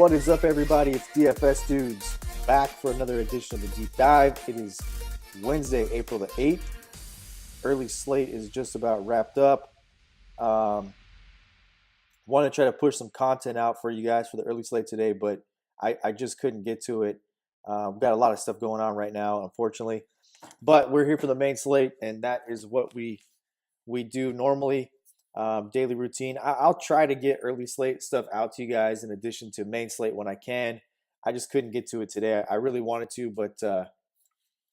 What is up, everybody? It's DFS Dudes back for another edition of the Deep Dive. It is Wednesday, April the 8th. Early slate is just about wrapped up. Um, Want to try to push some content out for you guys for the early slate today, but I just couldn't get to it. We've got a lot of stuff going on right now, unfortunately. But we're here for the main slate, and that is what we do normally. Daily routine. I'll try to get early slate stuff out to you guys in addition to main slate when I can. I just couldn't get to it today. I really wanted to, but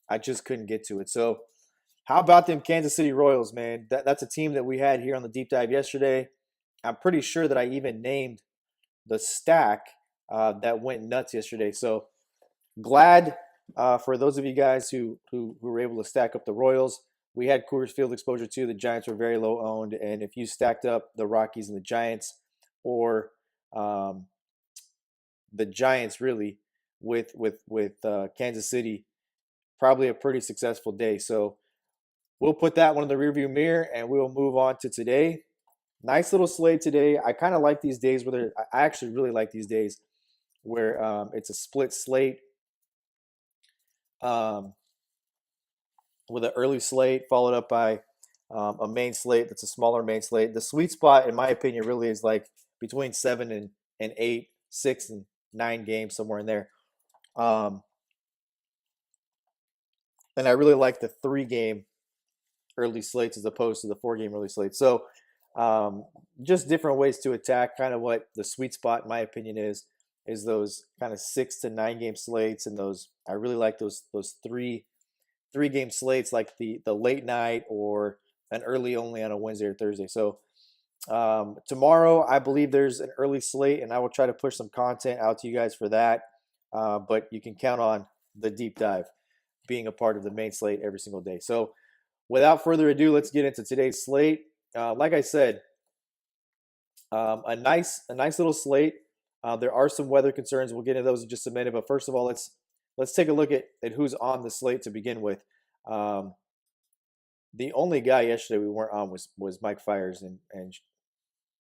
I just couldn't get to it. So, how about them Kansas City Royals, man? That's a team that we had here on the deep dive yesterday. I'm pretty sure that I even named the stack that went nuts yesterday. So, glad for those of you guys who were able to stack up the Royals. We had Coors Field exposure too. The Giants were very low owned, and if you stacked up the Rockies and the Giants, or um, the Giants really with Kansas City, probably a pretty successful day. So we'll put that one in the rearview mirror, and we'll move on to today. Nice little slate today. I kind of like these days where I actually really like these days where it's a split slate. Um, with an early slate followed up by a main slate that's a smaller main slate. The sweet spot, in my opinion, really is like between 7 and 8, 6 and 9 games, somewhere in there. Um, and I really like the 3 game early slates as opposed to the 4 game early slate. So just different ways to attack. Kind of what the sweet spot, in my opinion, is those kind of 6 to 9 game slates, and those I really like those three game slates like the late night or an early only on a Wednesday or Thursday. So tomorrow, I believe there's an early slate, and I will try to push some content out to you guys for that. But you can count on the deep dive being a part of the main slate every single day. So without further ado, let's get into today's slate. Like I said, a nice little slate. There are some weather concerns. We'll get into those in just a minute. But first of all, let's take a look at who's on the slate to begin with. Um, the only guy yesterday we weren't on was Mike Fiers, and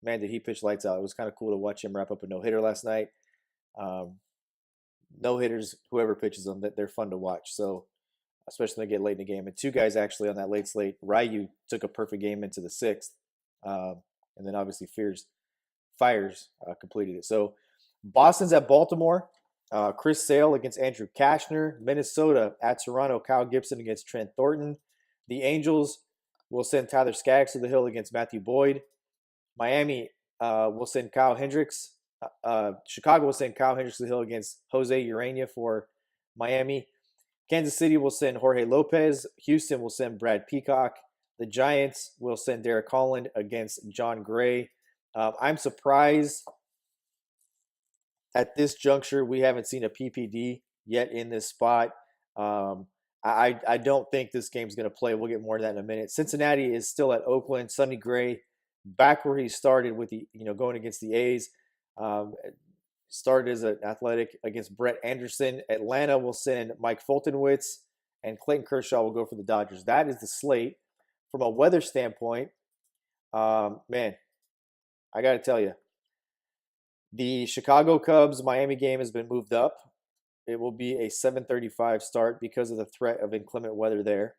man, did he pitch lights out. It was kind of cool to watch him wrap up a no-hitter last night. Um, no-hitters, whoever pitches them, that they're fun to watch. So especially when they get late in the game. And 2 guys actually on that late slate. Ryu took a perfect game into the 6th, and then obviously Fiers completed it. So Boston's at Baltimore. Chris Sale against Andrew Kashner. Minnesota at Toronto. Kyle Gibson against Trent Thornton. The Angels will send Tyler Skaggs to the hill against Matthew Boyd. Miami will send Kyle Hendricks. Chicago will send Kyle Hendricks to the hill against Jose Urania for Miami. Kansas City will send Jorge Lopez. Houston will send Brad Peacock. The Giants will send Derek Holland against John Gray. I'm surprised at this juncture we haven't seen a PPD yet in this spot. I don't think this game's going to play. We'll get more to that in a minute. Cincinnati is still at Oakland. Sonny Gray back where he started with the going against the A's. Started as an athletic against Brett Anderson. Atlanta will send Mike Fultonwitz, and Clayton Kershaw will go for the Dodgers. That is the slate. From a weather standpoint, man, I got to tell you, the Chicago Cubs Miami game has been moved up. It will be a 7:35 start because of the threat of inclement weather there.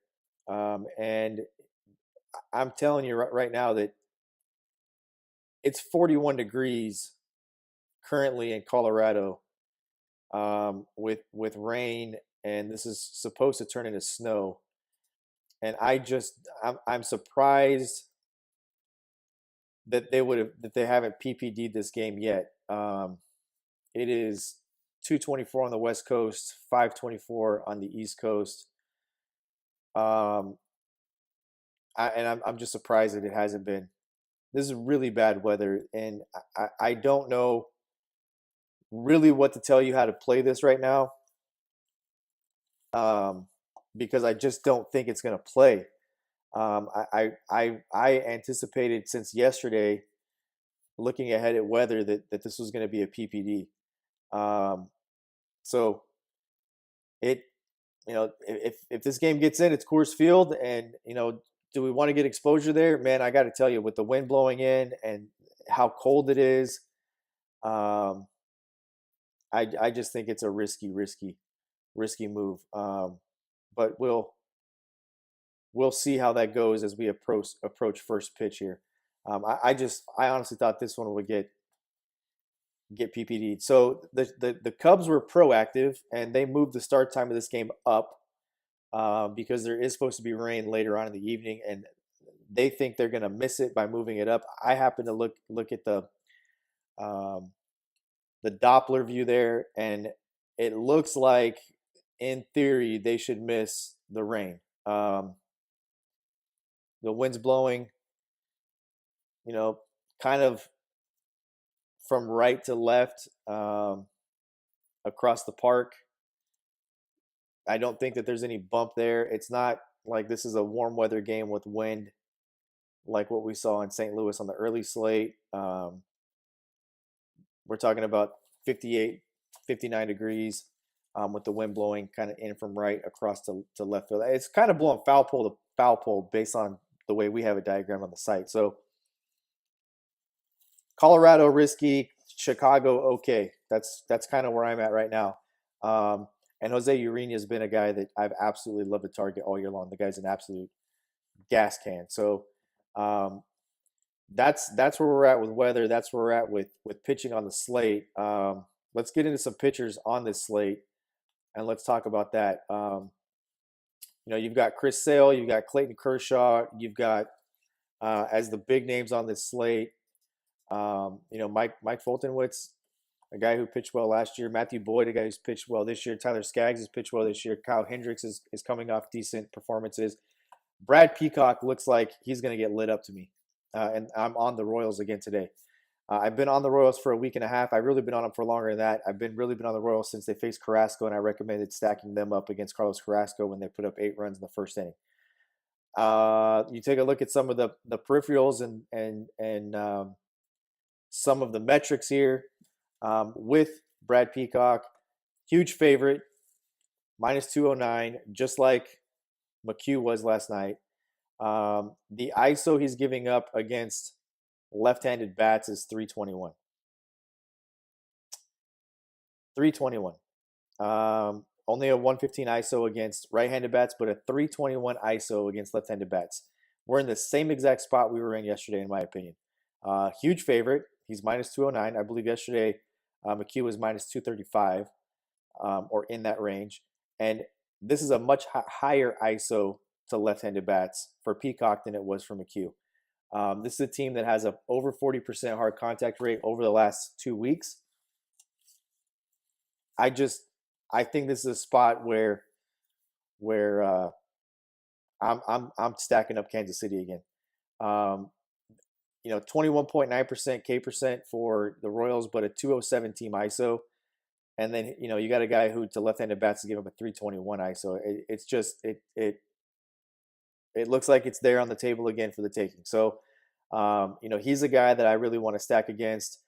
And I'm telling you right now that it's 41 degrees currently in Colorado with rain, and this is supposed to turn into snow. And I'm surprised that they haven't PPD'd this game yet. It is 2:24 on the West Coast, 5:24 on the East Coast. And I'm just surprised that it hasn't been. This is really bad weather, and I don't know really what to tell you how to play this right now, because I just don't think it's going to play. I anticipated since yesterday, looking ahead at weather, that this was going to be a PPD. So if this game gets in, it's Coors Field, and do we want to get exposure there? Man, I got to tell you, with the wind blowing in and how cold it is, I just think it's a risky move. But we'll see how that goes as we approach first pitch here. I honestly thought this one would get PPD'd. So the Cubs were proactive and they moved the start time of this game up because there is supposed to be rain later on in the evening, and they think they're going to miss it by moving it up. I happen to look at um, the Doppler view there, and it looks like, in theory, they should miss the rain. The wind's blowing, kind of from right to left across the park. I don't think that there's any bump there. It's not like this is a warm weather game with wind like what we saw in St. Louis on the early slate. We're talking about 58, 59 degrees with the wind blowing kind of in from right across to left field. It's kind of blowing foul pole to foul pole based on the way we have it diagrammed on the site. So Colorado risky, Chicago okay. That's kind of where I'm at right now. And Jose Urena has been a guy that I've absolutely loved to target all year long. The guy's an absolute gas can. So that's where we're at with weather. That's where we're at with pitching on the slate. Let's get into some pitchers on this slate, and let's talk about that. You've got Chris Sale, you've got Clayton Kershaw, you've got as the big names on this slate. Mike Foltynewicz, a guy who pitched well last year. Matthew Boyd, a guy who's pitched well this year. Tyler Skaggs has pitched well this year. Kyle Hendricks is coming off decent performances. Brad Peacock looks like he's going to get lit up to me. And I'm on the Royals again today. I've been on the Royals for a week and a half. I've really been on them for longer than that. I've really been on the Royals since they faced Carrasco, and I recommended stacking them up against Carlos Carrasco when they put up 8 runs in the first inning. You take a look at some of the peripherals and some of the metrics here with Brad Peacock. Huge favorite, minus 209, just like McHugh was last night. The ISO he's giving up against left-handed bats is 321. 321. Only a 115 ISO against right-handed bats, but a 321 ISO against left-handed bats. We're in the same exact spot we were in yesterday, in my opinion. Huge favorite. He's minus 209. I believe yesterday McHugh was minus 235 or in that range. And this is a much higher ISO to left-handed bats for Peacock than it was for McHugh. This is a team that has a over 40% hard contact rate over the last 2 weeks. I think this is a spot where I'm stacking up Kansas City again. 21.9% K percent for the Royals, but a 207 team ISO. And then, you got a guy who to left-handed bats to give him a 321 ISO. It looks like it's there on the table again for the taking. So, he's a guy that I really want to stack against.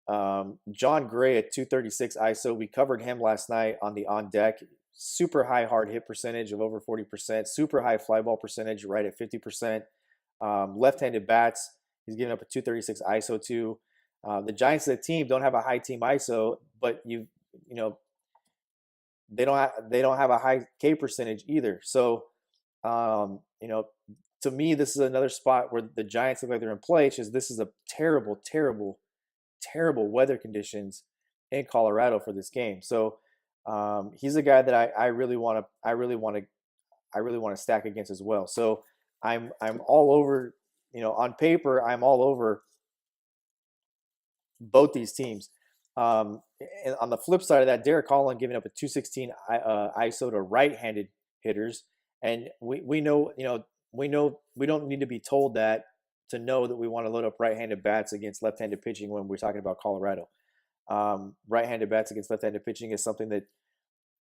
John Gray at 236 ISO. We covered him last night on the On Deck. Super high hard hit percentage of over 40%. Super high fly ball percentage right at 50%. Left-handed bats, he's giving up a 236 ISO to. The Giants as a team don't have a high team ISO, but they don't have a high K percentage either. So, to me, this is another spot where the Giants look like they're in play. It's just this is a terrible, terrible, terrible weather conditions in Colorado for this game. So he's a guy that I really want to stack against as well. So I'm all over. On paper, I'm all over both these teams. And on the flip side of that, Derek Holland giving up a 216 ISO to right-handed hitters. And we know we don't need to be told that to know that we want to load up right-handed bats against left-handed pitching when we're talking about Colorado. Right-handed bats against left-handed pitching is something that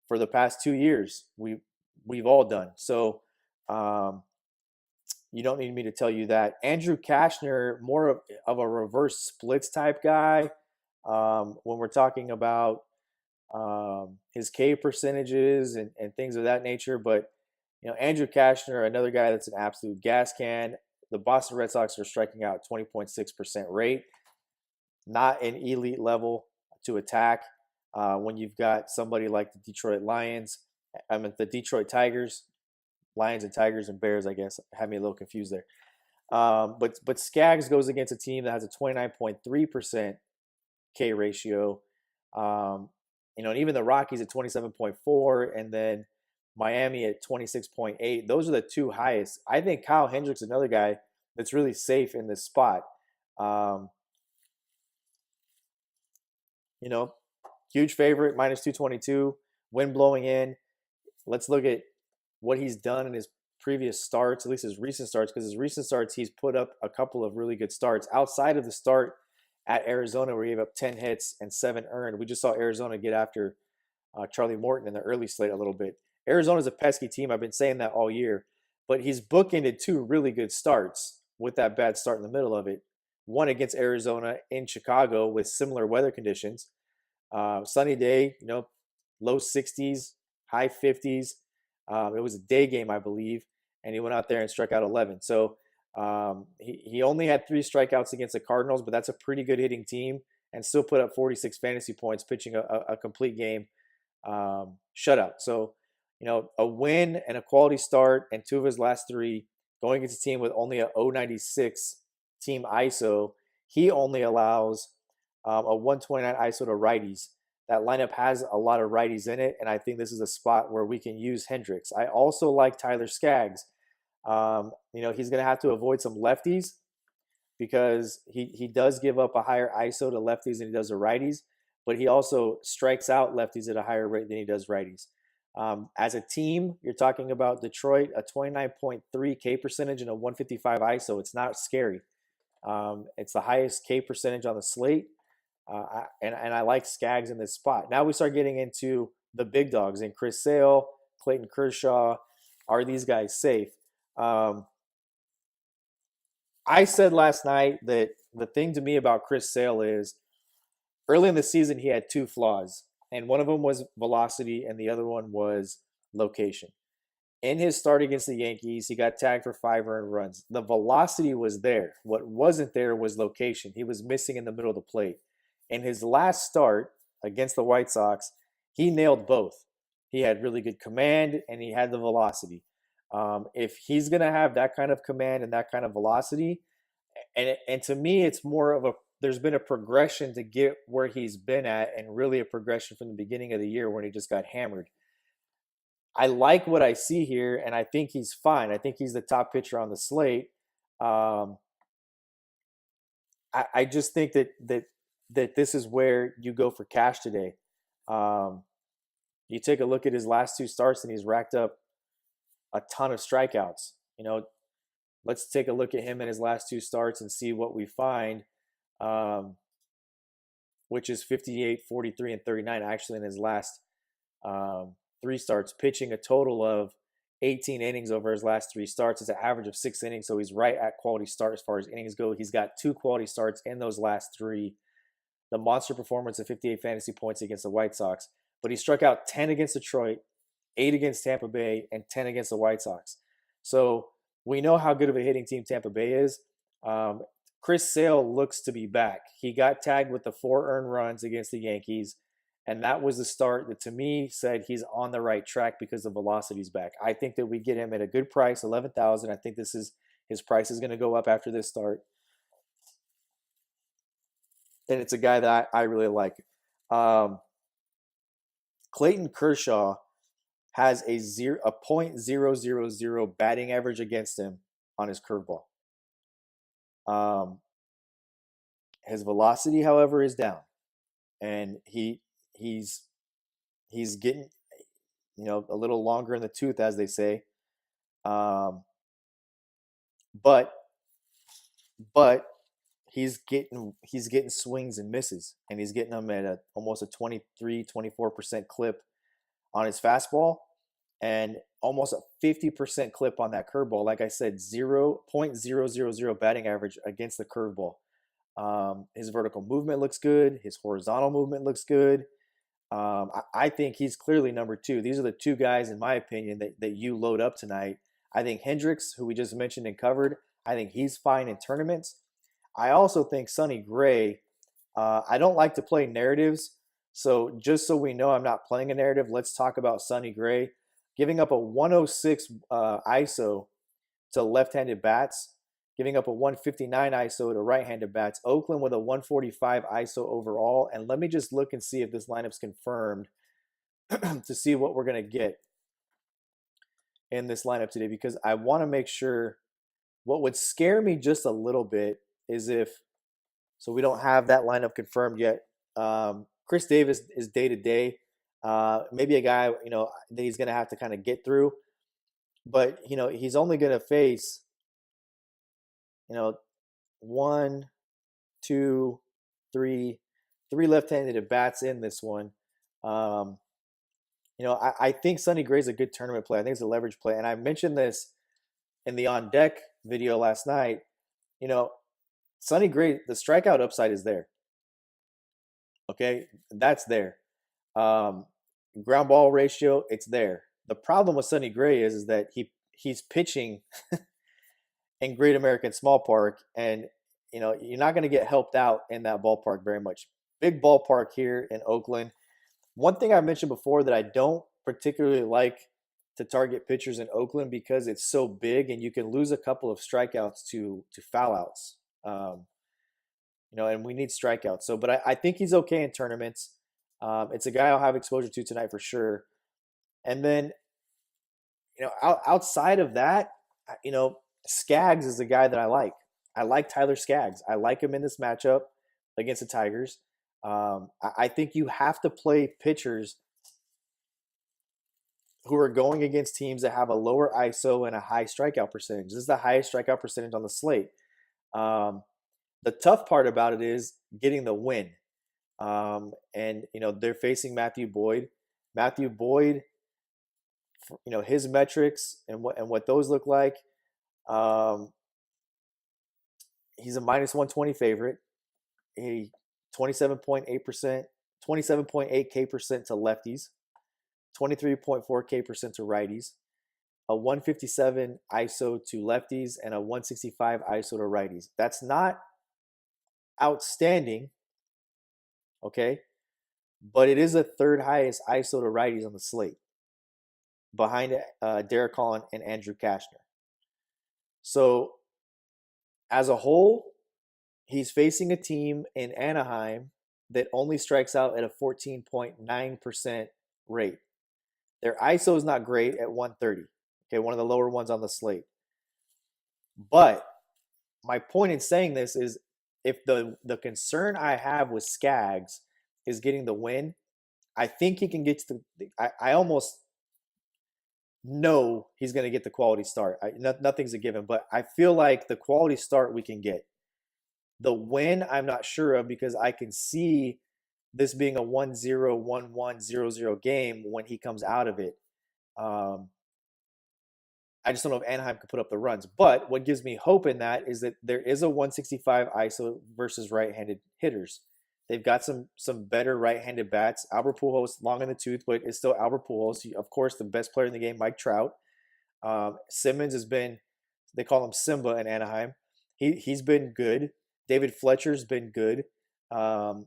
for the past 2 years we've all done. So you don't need me to tell you that. Andrew Cashner, more of a reverse splits type guy when we're talking about his K percentages and things of that nature. But Andrew Cashner, another guy that's an absolute gas can. The Boston Red Sox are striking out 20.6% rate. Not an elite level to attack. when you've got somebody like the Detroit Lions, I mean the Detroit Tigers, Lions and Tigers and Bears, I guess, had me a little confused there. But Skaggs goes against a team that has a 29.3% K ratio. Um, and even the Rockies at 27.4, and then Miami at 26.8. Those are the two highest. I think Kyle Hendricks is another guy that's really safe in this spot. Um, you know, Huge favorite, minus 222, wind blowing in. Let's look at what he's done in his previous starts, at least his recent starts, because his recent starts, he's put up a couple of really good starts outside of the start at Arizona where he gave up 10 hits and 7 earned. We just saw Arizona get after Charlie Morton in the early slate a little bit. Arizona's a pesky team. I've been saying that all year, but he's bookended 2 really good starts with that bad start in the middle of it. One against Arizona in Chicago with similar weather conditions. Sunny day, low 60s, high 50s. It was a day game, I believe, and he went out there and struck out 11. So he only had 3 strikeouts against the Cardinals, but that's a pretty good hitting team, and still put up 46 fantasy points, pitching a complete game shutout. So, a win and a quality start, and 2 of his last 3 going against a team with only a 096 team ISO. He only allows a 129 ISO to righties. That lineup has a lot of righties in it, and I think this is a spot where we can use Hendricks. I also like Tyler Skaggs. He's going to have to avoid some lefties because he does give up a higher ISO to lefties than he does to righties, but he also strikes out lefties at a higher rate than he does righties. As a team, you're talking about Detroit, a 29.3 K percentage and a 155 ISO. It's not scary. It's the highest K percentage on the slate. And I like Skaggs in this spot. Now we start getting into the big dogs and Chris Sale, Clayton Kershaw. Are these guys safe? I said last night that the thing to me about Chris Sale is early in the season he had 2 flaws, and one of them was velocity and the other one was location. In his start against the Yankees, he got tagged for 5 earned runs. The velocity was there. What wasn't there was location. He was missing in the middle of the plate. In his last start against the White Sox, he nailed both. He had really good command and he had the velocity. If he's going to have that kind of command and that kind of velocity, and to me, it's more of there's been a progression to get where he's been at, and really a progression from the beginning of the year when he just got hammered. I like what I see here, and I think he's fine. I think he's the top pitcher on the slate. I just think that this is where you go for cash today. You take a look at his last 2 starts, and he's racked up a ton of strikeouts. Let's take a look at him in his last 2 starts and see what we find, which is 58, 43, and 39 actually in his last 3 starts, pitching a total of 18 innings over his last 3 starts. It's an average of 6 innings, so he's right at quality start as far as innings go. He's got 2 quality starts in those last 3. The monster performance of 58 fantasy points against the White Sox, but he struck out 10 against Detroit, 8 against Tampa Bay, and 10 against the White Sox. So we know how good of a hitting team Tampa Bay is. Chris Sale looks to be back. He got tagged with the 4 earned runs against the Yankees, and that was the start that to me said he's on the right track because the velocity's back. I think that we get him at a good price, $11,000. I think his price is going to go up after this start. And it's a guy that I really like. Clayton Kershaw has a .000 batting average against him on his curveball. His velocity, however, is down, and he's getting a little longer in the tooth, as they say. But he's getting swings and misses, and he's getting them at almost a 23-24% clip on his fastball, and almost a 50% clip on that curveball. Like I said, .000 batting average against the curveball. His vertical movement looks good. His horizontal movement looks good. I think he's clearly number 2. These are the 2 guys, in my opinion, that you load up tonight. I think Hendricks, who we just mentioned and covered, I think he's fine in tournaments. I also think Sonny Gray, I don't like to play narratives, So just so we know I'm not playing a narrative, let's talk about Sonny Gray giving up a 106 ISO to left-handed bats, giving up a 159 ISO to right-handed bats. Oakland with a 145 ISO overall. And let me just look and see if this lineup's confirmed to see what we're going to get in this lineup today, because I want to make sure. What would scare me just a little bit is if, so we don't have that lineup confirmed yet. Chris Davis is day to day. Maybe a guy, that he's going to have to kind of get through. But, he's only going to face, one, two, three left-handed at bats in this one. I think Sonny Gray's a good tournament play. I think it's a leverage play. And I mentioned this in the on deck video last night. Sonny Gray, the strikeout upside is there. Okay, that's there. Ground ball ratio, it's there. The problem with Sonny Gray is that he's pitching in Great American Small Park, and you're not going to get helped out in that ballpark very much. Big ballpark here in Oakland. One thing I mentioned before that I don't particularly like to target pitchers in Oakland because it's so big and you can lose a couple of strikeouts to foul outs. And we need strikeouts. So, but I think he's okay in tournaments. It's a guy I'll have exposure to tonight for sure. And then, outside of that, Skaggs is the guy that I like. I like Tyler Skaggs. I like him in this matchup against the Tigers. I think you have to play pitchers who are going against teams that have a lower ISO and a high strikeout percentage. This is the highest strikeout percentage on the slate. The tough part about it is getting the win. And they're facing Matthew Boyd. Matthew Boyd, his metrics and what those look like. He's a minus 120 favorite. He 27.8%, 27.8K% to lefties, 23.4K% to righties, a 157 ISO to lefties, and a 165 ISO to righties. That's not outstanding, okay? But it is the third highest ISO to righties on the slate, behind Derek Holland and Andrew Kashner. So, as a whole, he's facing a team in Anaheim that only strikes out at a 14.9% rate. Their ISO is not great at 130. Okay, one of the lower ones on the slate. But my point in saying this is if the concern I have with Skaggs is getting the win, I think he can get to I almost know he's going to get the quality start. Nothing's a given, but I feel like the quality start we can get. The win, I'm not sure of because I can see this being a 1-0, 1-1, 0-0 game when he comes out of it. I just don't know if Anaheim can put up the runs. But what gives me hope in that is that there is a 165 ISO versus right-handed hitters. They've got some better right-handed bats. Albert Pujols, long in the tooth, but it's still Albert Pujols. Of course, the best player in the game, Mike Trout. Simmons has been, they call him Simba in Anaheim. He's been good. David Fletcher's been good. So,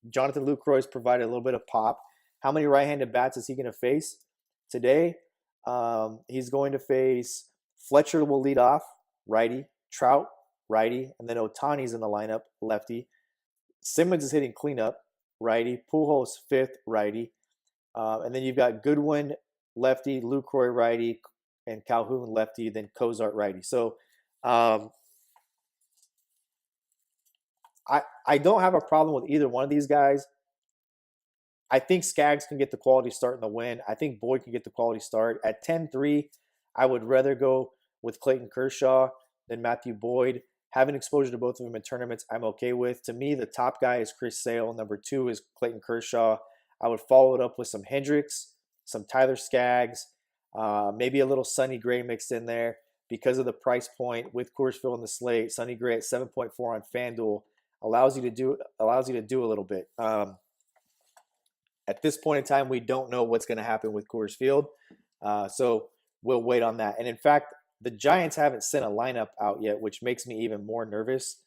Jonathan Lucroy's provided a little bit of pop. How many right-handed bats is he going to face today? He's going to face Fletcher will lead off, righty. Trout, righty. And then Ohtani's in the lineup, lefty. Simmons is hitting cleanup, righty. Pujols fifth, righty. And then you've got Goodwin, lefty. Lucroy, righty. And Calhoun, lefty. Then Cozart, righty. So I don't have a problem with either one of these guys. I think Skaggs can get the quality start in the win. I think Boyd can get the quality start. At 10-3, I would rather go with Clayton Kershaw than Matthew Boyd. Having exposure to both of them in tournaments, I'm okay with. To me, the top guy is Chris Sale. Number 2 is Clayton Kershaw. I would follow it up with some Hendricks, some Tyler Skaggs, maybe a little Sonny Gray mixed in there because of the price point with Coors Field in the slate. Sonny Gray at 7.4 on FanDuel allows you to do a little bit. At this point in time, we don't know what's going to happen with Coors Field, so we'll wait on that. And in fact, the Giants haven't sent a lineup out yet, which makes me even more nervous.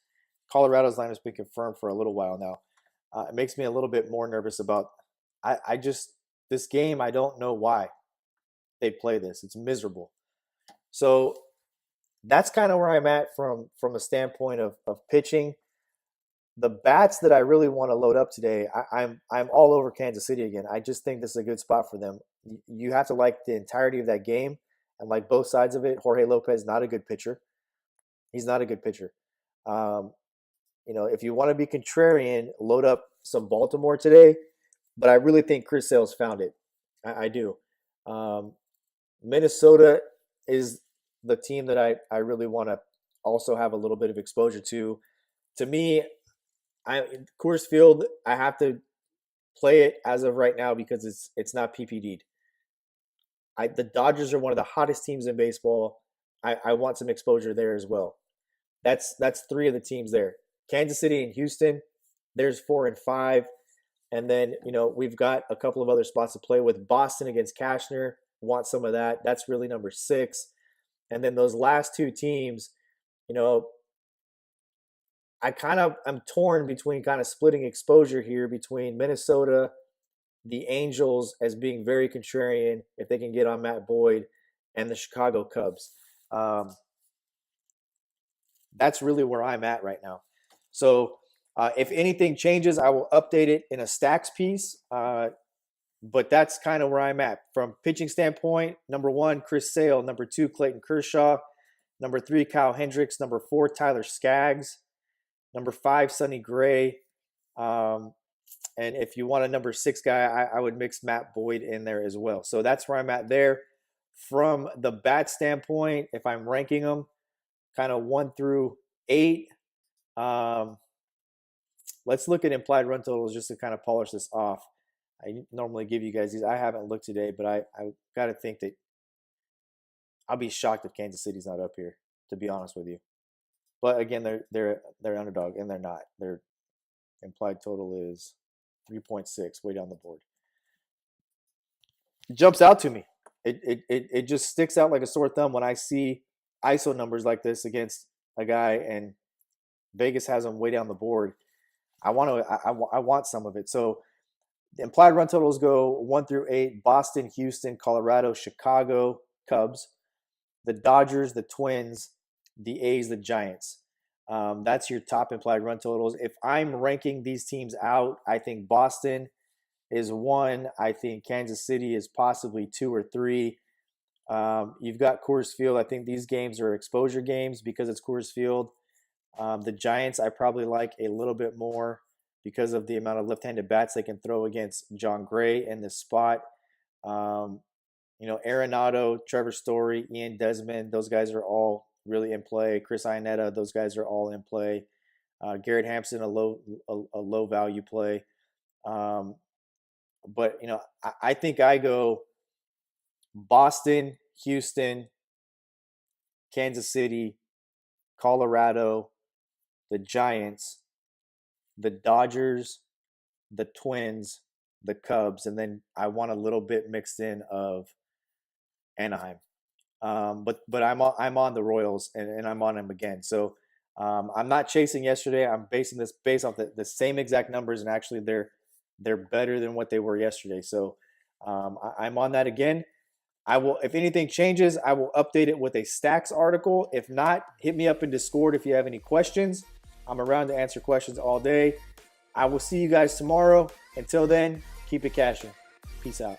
Colorado's lineup has been confirmed for a little while now. It makes me a little bit more nervous about. I just this game. I don't know why they play this. It's miserable. So that's kind of where I'm at from a standpoint of pitching. The bats that I really want to load up today, I'm all over Kansas City again. I just think this is a good spot for them. You have to like the entirety of that game and like both sides of it. Jorge Lopez, not a good pitcher. He's not a good pitcher. Um, if you want to be contrarian, load up some Baltimore today. But I really think Chris Sale's found it. I do. Um, Minnesota is the team that I really want to also have a little bit of exposure to. To me, Coors Field, I have to play it as of right now because it's not PPD'd. The Dodgers are one of the hottest teams in baseball. I want some exposure there as well. That's three of the teams there. Kansas City and Houston, there's 4 and 5. And then, we've got a couple of other spots to play with. Boston against Cashner, want some of that. That's really number 6. And then those last two teams, I'm torn between kind of splitting exposure here between Minnesota, the Angels as being very contrarian if they can get on Matt Boyd, and the Chicago Cubs. That's really where I'm at right now. So if anything changes, I will update it in a stacks piece. But that's kind of where I'm at. From pitching standpoint, number 1, Chris Sale. Number 2, Clayton Kershaw. Number 3, Kyle Hendricks. Number 4, Tyler Skaggs. Number 5, Sonny Gray. And if you want a number 6 guy, I would mix Matt Boyd in there as well. So that's where I'm at there. From the bat standpoint, if I'm ranking them, kind of 1 through 8, let's look at implied run totals just to kind of polish this off. I normally give you guys these. I haven't looked today, but I got to think that I'll be shocked if Kansas City's not up here, to be honest with you. But again, they're underdog, and they're not. Their implied total is 3.6, way down the board. It jumps out to me. It just sticks out like a sore thumb when I see ISO numbers like this against a guy, and Vegas has them way down the board. I want some of it. So the implied run totals go 1 through 8: Boston, Houston, Colorado, Chicago, Cubs, the Dodgers, the Twins, the A's, the Giants. That's your top implied run totals. If I'm ranking these teams out, I think Boston is 1. I think Kansas City is possibly 2 or 3. You've got Coors Field. I think these games are exposure games because it's Coors Field. The Giants I probably like a little bit more because of the amount of left-handed bats they can throw against John Gray in this spot. Arenado, Trevor Story, Ian Desmond, those guys are all really in play. Chris Iannetta, those guys are all in play. Garrett Hampson, a low value play. But I think I go Boston, Houston, Kansas City, Colorado, the Giants, the Dodgers, the Twins, the Cubs, and then I want a little bit mixed in of Anaheim. But I'm on the Royals, and I'm on them again. So I'm not chasing yesterday. I'm basing this based off the same exact numbers, and actually they're better than what they were yesterday. So I'm on that again. I will, if anything changes, I will update it with a stacks article. If not, hit me up in Discord if you have any questions. I'm around to answer questions all day. I will see you guys tomorrow. Until then, keep it cashing. Peace out.